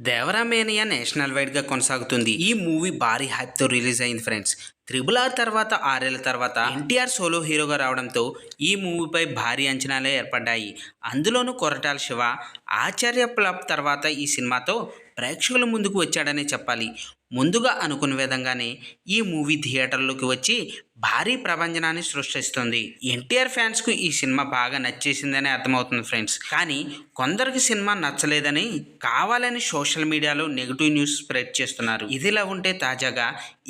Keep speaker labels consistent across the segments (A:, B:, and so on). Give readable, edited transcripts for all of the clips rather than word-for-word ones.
A: దేవరామేనియా national wide గా కొనసాగుతుంది. ఈ మూవీ భారీ హైప్ తో రిలీజ్ అయింది ఫ్రెండ్స్. త్రిబుల్ ఆర్ తర్వాత 6 ఏళ్ల తర్వాత ఎన్టీఆర్ సోలో హీరోగా రావడంతో ఈ మూవీపై భారీ అంచనాలే ఏర్పడ్డాయి. అందులోనూ కొరటాల శివ ఆచార్య ఫ్లాప్ తర్వాత ఈ సినిమాతో ప్రేక్షకుల ముందుకు వచ్చాడనే చెప్పాలి. ముందుగా అనుకున్న విధంగానే ఈ మూవీ థియేటర్లోకి వచ్చి భారీ ప్రభంజనాన్ని సృష్టిస్తుంది. ఎన్టీఆర్ ఫ్యాన్స్కు ఈ సినిమా బాగా నచ్చేసిందని అర్థమవుతుంది ఫ్రెండ్స్. కానీ కొందరికి సినిమా నచ్చలేదని కావాలని సోషల్ మీడియాలో నెగిటివ్ న్యూస్ స్ప్రెడ్ చేస్తున్నారు. ఇదిలా ఉంటే తాజాగా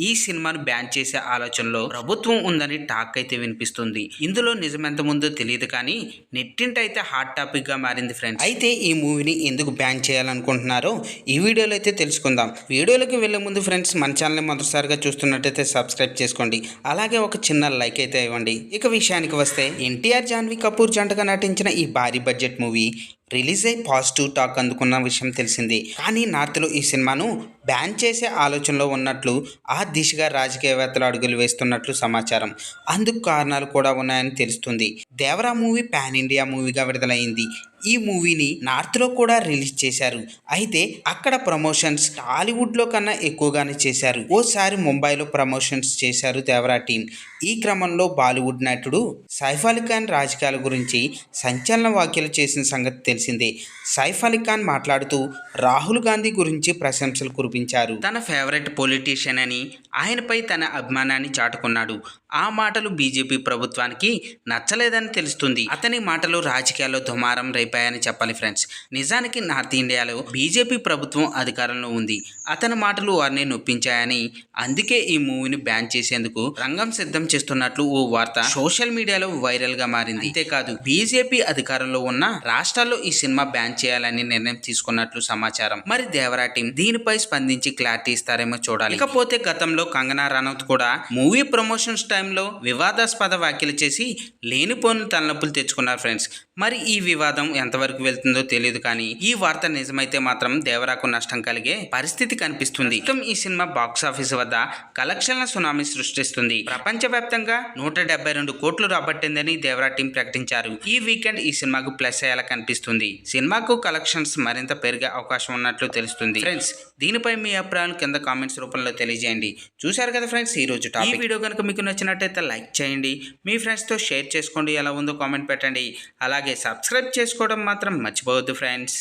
A: ఈ సినిమాను బ్యాన్ చేసే ఆలోచనలో ప్రభుత్వం ఉందని టాక్ అయితే వినిపిస్తుంది. ఇందులో నిజమెంత ముందో తెలియదు కానీ నెట్టింట అయితే హాట్ టాపిక్ గా మారింది ఫ్రెండ్స్. అయితే ఈ మూవీని ఎందుకు బ్యాన్ చేయాలనుకుంటున్నారో ఈ వీడియోలో అయితే తెలుసుకుందాం. వీడియోలోకి వెళ్లే ముందు ఫ్రెండ్స్, మన ఛానల్ని మొదటిసారిగా చూస్తున్నట్టయితే సబ్స్క్రైబ్ చేసుకోండి. అలాగే ఒక చిన్న లైక్ అయితే ఇవ్వండి. ఇక విషయానికి వస్తే, ఎన్టీఆర్ జాన్వీ కపూర్ జంటగా నటించిన ఈ భారీ బడ్జెట్ మూవీ రిలీజ్ అయి పాజిటివ్ టాక్ అందుకున్న విషయం తెలిసింది. కానీ నార్త్లో ఈ సినిమాను బ్యాన్ చేసే ఆలోచనలో ఉన్నట్లు, ఆ దిశగా రాజకీయవేత్తలు అడుగులు వేస్తున్నట్లు సమాచారం. అందుకు కారణాలు కూడా ఉన్నాయని తెలుస్తుంది. దేవరా మూవీ పాన్ ఇండియా మూవీగా విడుదలైంది. ఈ మూవీని నార్త్లో కూడా రిలీజ్ చేశారు. అయితే అక్కడ ప్రమోషన్స్ టాలీవుడ్లో కన్నా ఎక్కువగానే చేశారు. ఓసారి ముంబైలో ప్రమోషన్స్ చేశారు దేవరా టీం. ఈ క్రమంలో బాలీవుడ్ నటుడు సైఫ్ అలీ ఖాన్ రాజకీయాల గురించి సంచలన వ్యాఖ్యలు చేసిన సంగతి తెలిసిందే. సైఫ్ అలీ ఖాన్ మాట్లాడుతూ రాహుల్ గాంధీ గురించి ప్రశంసలు కురిపించారు. తన ఫేవరెట్ పొలిటీషియన్ అని, ఆయనపై తన అభిమానాన్ని చాటుకున్నాడు. ఆ మాటలు బీజేపీ ప్రభుత్వానికి నచ్చలేదని తెలుస్తుంది. అతని మాటలు రాజకీయాల్లో దుమారం రేపాయని చెప్పాలి ఫ్రెండ్స్. నిజానికి నార్త్ ఇండియాలో బీజేపీ ప్రభుత్వం అధికారంలో ఉంది. అతని మాటలు వారిని నొప్పించాయని, అందుకే ఈ మూవీని బ్యాన్ చేసేందుకు రంగం సిద్ధం చేస్తున్నట్లు ఓ వార్త సోషల్ మీడియాలో వైరల్ గా మారింది. అంతేకాదు, బీజేపీ అధికారంలో ఉన్న రాష్ట్రాల్లో ఈ సినిమా బ్యాన్ చేయాలని నిర్ణయం తీసుకున్నట్లు సమాచారం. మరి దేవరా టీం దీనిపై స్పందించి క్లారిటీ ఇస్తారేమో చూడాలి. ఇకపోతే గతంలో కంగనా రనౌత్ కూడా మూవీ ప్రమోషన్స్ టైంలో వివాదాస్పద వ్యాఖ్యలు చేసి లేనిపోని తలనొప్పులు తెచ్చుకున్నారు ఫ్రెండ్స్. మరి ఈ వివాదం ఎంతవరకు వెళ్తుందో తెలియదు కానీ ఈ వార్త నిజమైతే మాత్రం దేవరాకు నష్టం కలిగే పరిస్థితి కనిపిస్తుంది. ఈ సినిమా బాక్సాఫీస్ వద్ద కలెక్షన్ల సునామీ సృష్టిస్తుంది. ప్రపంచవ్యాప్తంగా 172 కోట్లు రాబట్టిందని దేవరా టీం ప్రకటించారు. ఈ వీకెండ్ ఈ సినిమాకు ప్లస్ అయ్యేలా కనిపిస్తుంది. సినిమాకు కలెక్షన్స్ మరింత పెరిగే అవకాశం ఉన్నట్లు తెలుస్తుంది. ఫ్రెండ్స్, దీనిపై మీ అభిప్రాయాలు కింద కామెంట్స్ రూపంలో తెలియజేయండి. చూశారు కదా ఫ్రెండ్స్ ఈ రోజు టాపిక్. ఈ వీడియో కనుక మీకు నచ్చినట్టయితే లైక్ చేయండి. మీ ఫ్రెండ్స్ తో షేర్ చేసుకోండి. ఎలా ఉందో కామెంట్ పెట్టండి. అలాగే సబ్స్క్రైబ్ చేసుకోవడం మాత్రం మర్చిపోవద్దు ఫ్రెండ్స్.